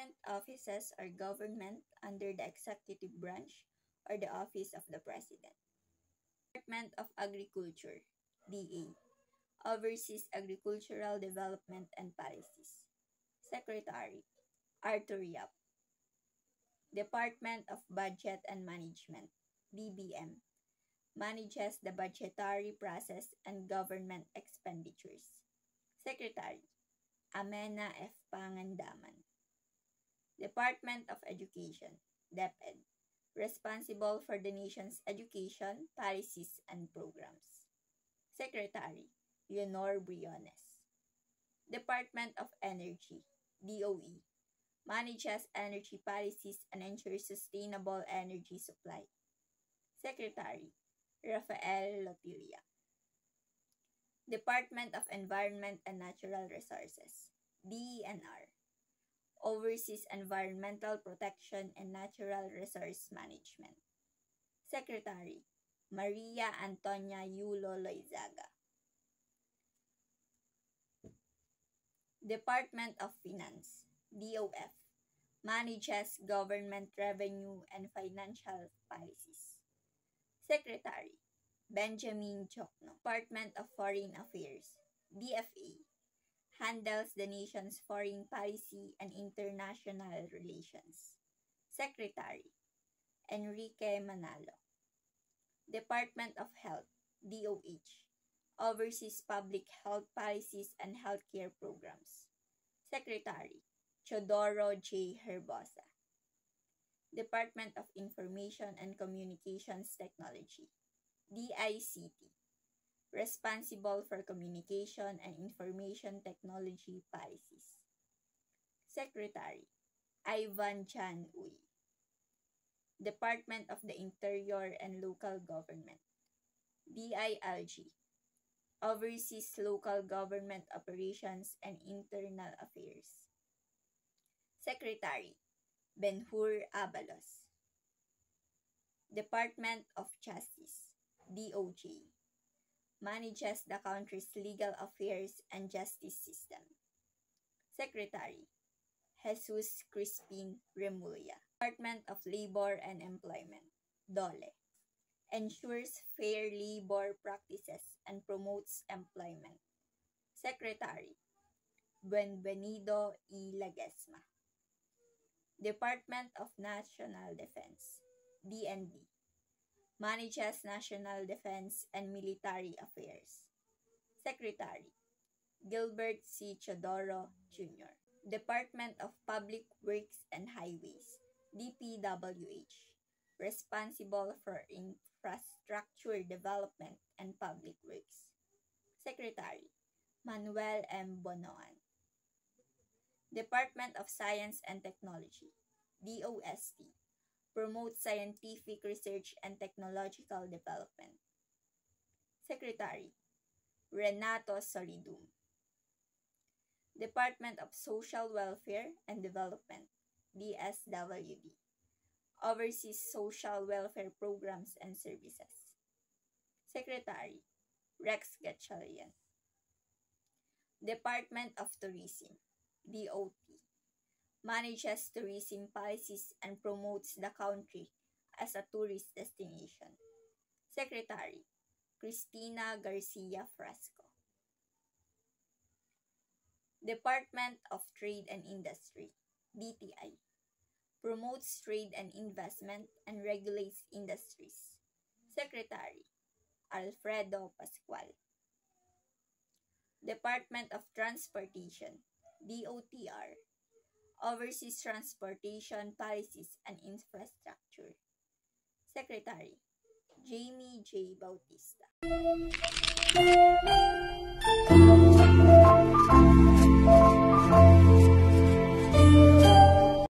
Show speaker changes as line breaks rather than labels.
Different offices or government under the executive branch or the office of the president. Department of Agriculture, DA, oversees agricultural development and policies. Secretary, Arthur Yap. Department of Budget and Management, DBM, manages the budgetary process and government expenditures. Secretary, Amena F. Pangandaman. Department of Education, DepEd, responsible for the nation's education, policies, and programs. Secretary, Leonor Briones. Department of Energy, DOE, manages energy policies and ensures sustainable energy supply. Secretary, Rafael Lotilla. Department of Environment and Natural Resources, DENR, oversees environmental protection and natural resource management. Secretary, Maria Antonia Yulo Loizaga. Department of Finance, DOF, manages government revenue and financial policies. Secretary, Benjamin Jokno. Department of Foreign Affairs, DFA, handles the nation's foreign policy and international relations. Secretary, Enrique Manalo. Department of Health, DOH, oversees public health policies and healthcare programs. Secretary, Chodoro J. Herbosa. Department of Information and Communications Technology, DICT, responsible for communication and information technology policies. Secretary, Ivan Chan Uy. Department of the Interior and Local Government, DILG, oversees local government operations and internal affairs. Secretary, Benhur Abalos. Department of Justice, DOJ, manages the country's legal affairs and justice system. Secretary, Jesus Crispin Remulla. Department of Labor and Employment, DOLE, ensures fair labor practices and promotes employment. Secretary, Buenvenido E. Lagesma. Department of National Defense, DND, manages national defense and military affairs. Secretary, Gilbert C. Chodoro, Jr. Department of Public Works and Highways, DPWH, responsible for infrastructure development and public works. Secretary, Manuel M. Bonoan. Department of Science and Technology, DOST, promotes scientific research and technological development. Secretary, Renato Solidum. Department of Social Welfare and Development, DSWD, oversees social welfare programs and services. Secretary, Rex Gatchalian. Department of Tourism, DOT, manages tourism policies and promotes the country as a tourist destination. Secretary, Cristina Garcia Fresco. Department of Trade and Industry, DTI, promotes trade and investment and regulates industries. Secretary, Alfredo Pascual. Department of Transportation, DOTR, oversees transportation policies and infrastructure. Secretary, Jamie J. Bautista.